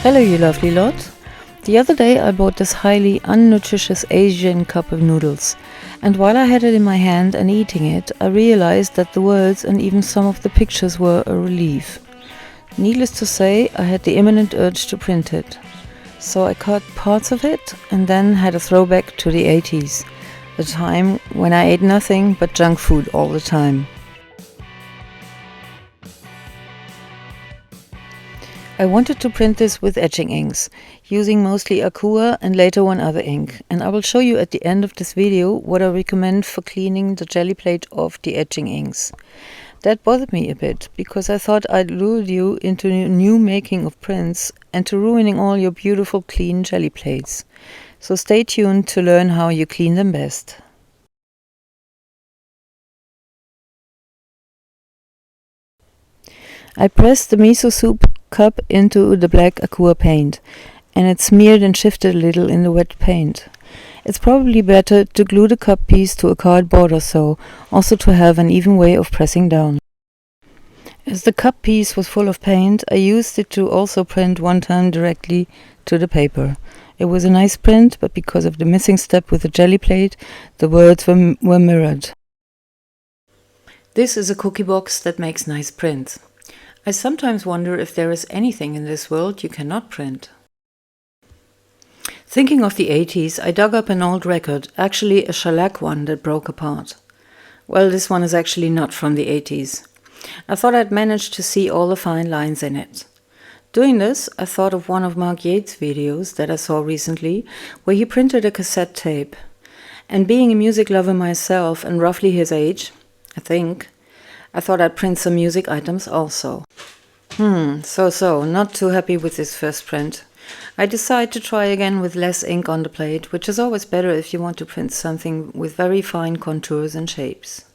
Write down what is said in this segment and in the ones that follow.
Hello you lovely lot! The other day I bought this highly unnutritious Asian cup of noodles, and while I had it in my hand and eating it, I realized that the words and even some of the pictures were a relief. Needless to say, I had the imminent urge to print it. So I cut parts of it and then had a throwback to the 80's, the time when I ate nothing but junk food all the time. I wanted to print this with etching inks, using mostly Akua and later one other ink, and I will show you at the end of this video what I recommend for cleaning the Gelli Plate of the etching inks. That bothered me a bit, because I thought I'd lured you into new making of prints and to ruining all your beautiful clean Gelli Plates. So stay tuned to learn how you clean them best. I pressed the miso soup cup into the black Akua paint, and it smeared and shifted a little in the wet paint. It's probably better to glue the cup piece to a cardboard or so, also to have an even way of pressing down. As the cup piece was full of paint, I used it to also print one time directly to the paper. It was a nice print, but because of the missing step with the Gelli Plate, the words were mirrored. This is a cookie box that makes nice prints. I sometimes wonder if there is anything in this world you cannot print. Thinking of the 80's, I dug up an old record, actually a shellac one that broke apart. Well, this one is actually not from the 80's. I thought I'd managed to see all the fine lines in it. Doing this, I thought of one of MacGeiz's videos that I saw recently, where he printed a cassette tape. And being a music lover myself and roughly his age, I thought I'd print some music items also. Not too happy with this first print. I decide to try again with less ink on the plate, which is always better if you want to print something with very fine contours and shapes.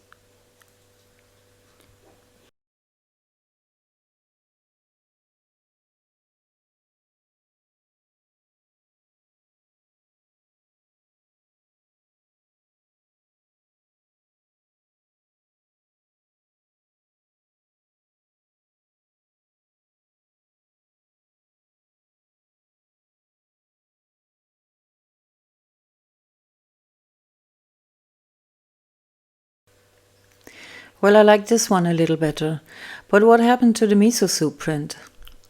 Well, I like this one a little better, but what happened to the miso soup print?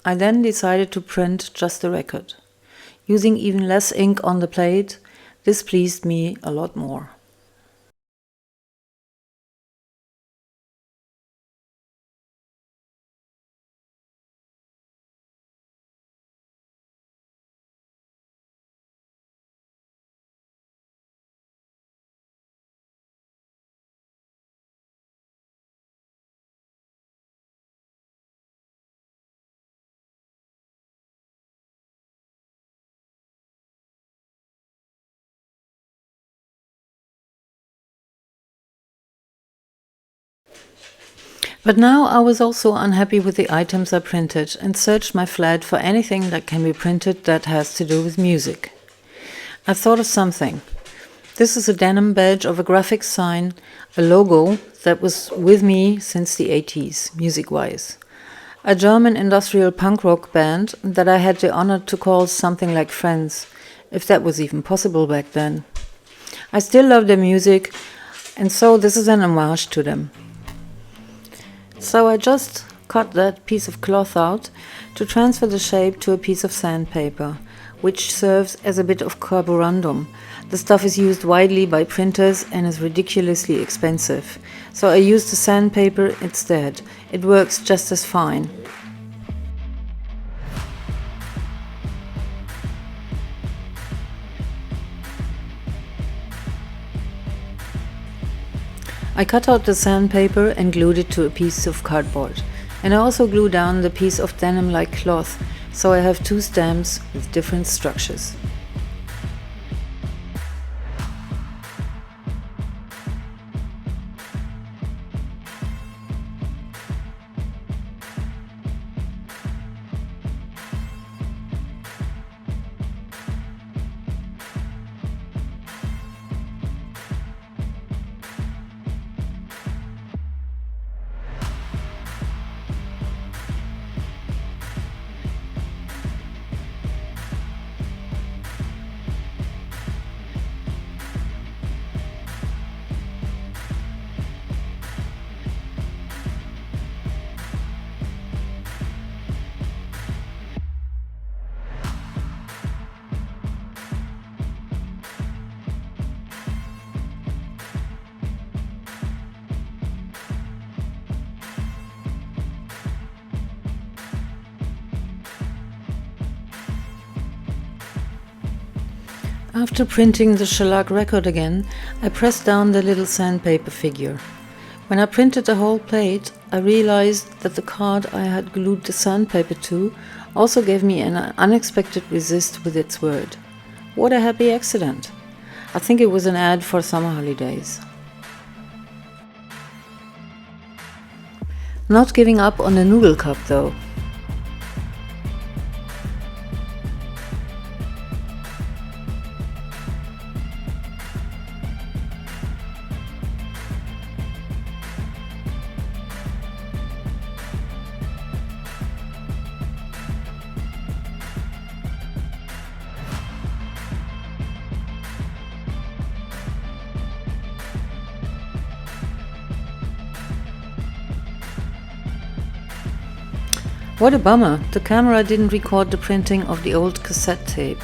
I then decided to print just the record. Using even less ink on the plate, this pleased me a lot more. But now I was also unhappy with the items I printed and searched my flat for anything that can be printed that has to do with music. I thought of something. This is a denim badge of a graphic sign, a logo that was with me since the 80's, music-wise. A German industrial punk rock band that I had the honor to call something like friends, if that was even possible back then. I still love their music, and so this is an homage to them. So I just cut that piece of cloth out to transfer the shape to a piece of sandpaper, which serves as a bit of carborundum. The stuff is used widely by printers and is ridiculously expensive, so I used the sandpaper instead. It works just as fine. I cut out the sandpaper and glued it to a piece of cardboard. And I also glued down the piece of denim-like cloth, so I have two stamps with different structures. After printing the shellac record again, I pressed down the little sandpaper figure. When I printed the whole plate, I realized that the card I had glued the sandpaper to also gave me an unexpected resist with its word. What a happy accident! I think it was an ad for summer holidays. Not giving up on the noodle cup though. What a bummer, the camera didn't record the printing of the old cassette tape.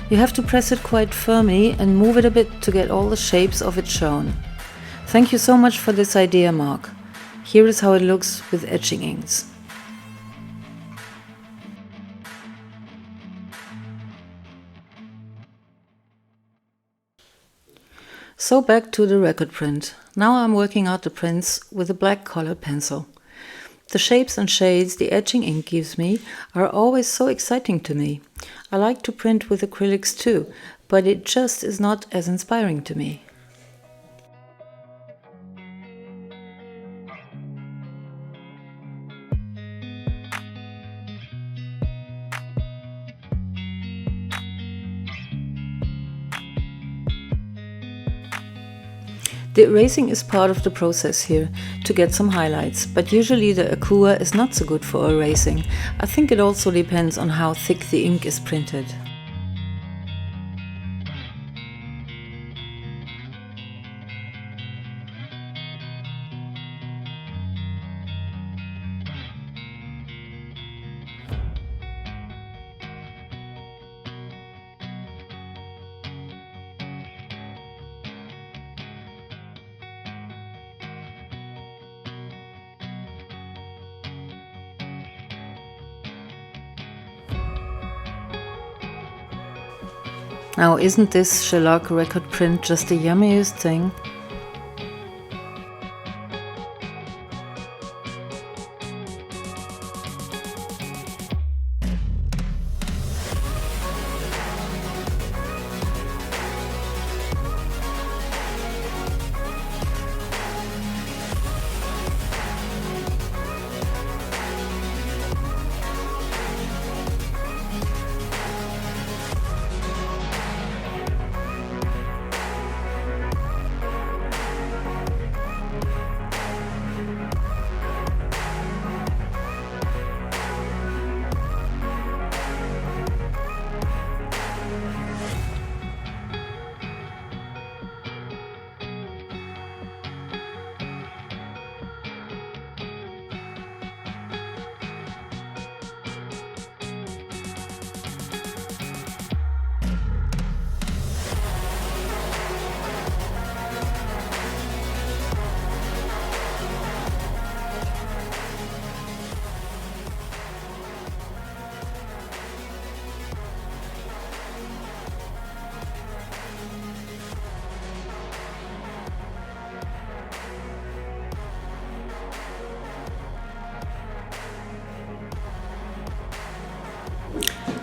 You have to press it quite firmly and move it a bit to get all the shapes of it shown. Thank you so much for this idea, Mark. Here is how it looks with etching inks. So back to the record print. Now I'm working out the prints with a black colored pencil. The shapes and shades the etching ink gives me are always so exciting to me. I like to print with acrylics too, but it just is not as inspiring to me. The erasing is part of the process here, to get some highlights, but usually the Akua is not so good for erasing. I think it also depends on how thick the ink is printed. Now, isn't this shellac record print just the yummiest thing?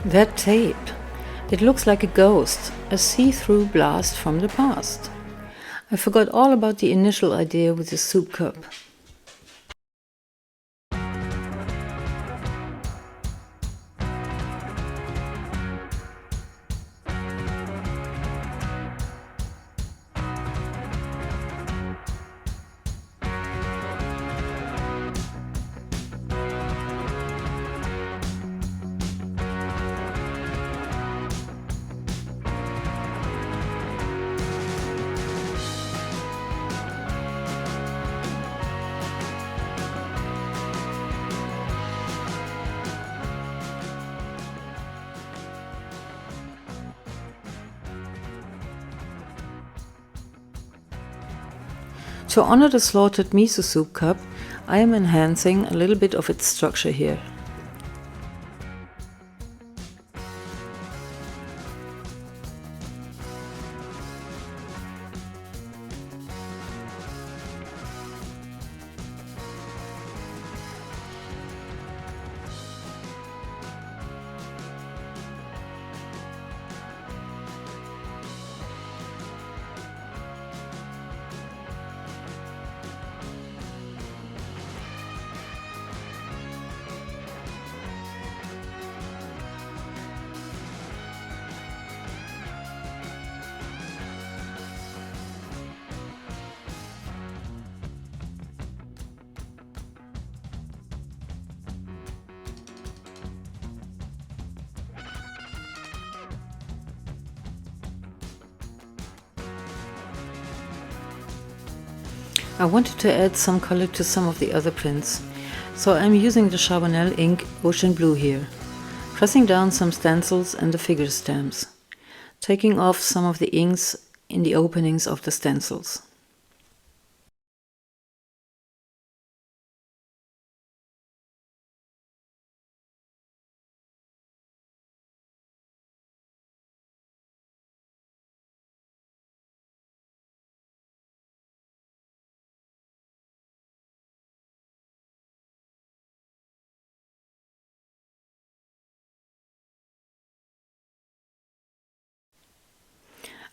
That tape. It looks like a ghost, a see-through blast from the past. I forgot all about the initial idea with the soup cup. To honor the slaughtered miso soup cup, I am enhancing a little bit of its structure here. I wanted to add some color to some of the other prints, so I'm using the Charbonnel ink Ocean Blue here, pressing down some stencils and the figure stamps, taking off some of the inks in the openings of the stencils.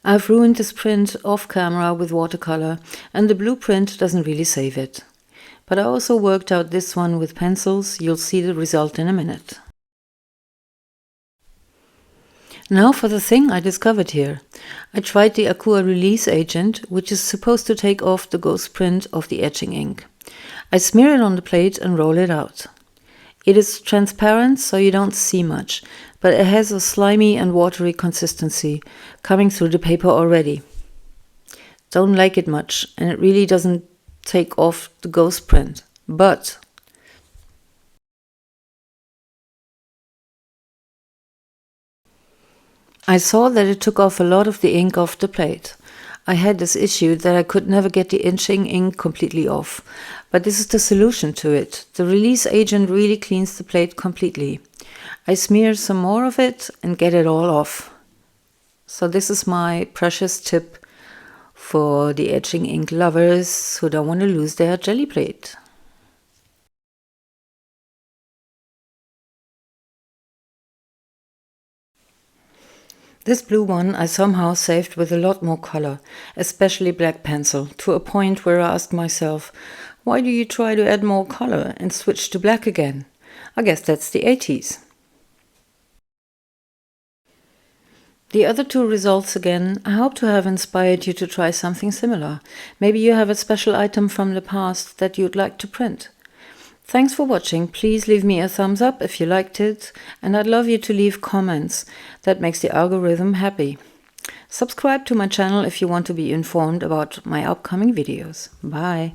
I've ruined this print off camera with watercolor, and the blueprint doesn't really save it. But I also worked out this one with pencils. You'll see the result in a minute. Now for the thing I discovered here. I tried the Akua release agent, which is supposed to take off the ghost print of the etching ink. I smear it on the plate and roll it out. It is transparent, so you don't see much, but it has a slimy and watery consistency coming through the paper already. Don't like it much, and it really doesn't take off the ghost print. But I saw that it took off a lot of the ink off the plate. I had this issue that I could never get the etching ink completely off, but this is the solution to it. The release agent really cleans the plate completely. I smear some more of it and get it all off. So this is my precious tip for the etching ink lovers who don't want to lose their Gelli plate. This blue one I somehow saved with a lot more color, especially black pencil, to a point where I asked myself, why do you try to add more color and switch to black again? I guess that's the 80's. The other two results again, I hope to have inspired you to try something similar. Maybe you have a special item from the past that you'd like to print. Thanks for watching. Please leave me a thumbs up if you liked it, and I'd love you to leave comments. That makes the algorithm happy. Subscribe to my channel if you want to be informed about my upcoming videos. Bye.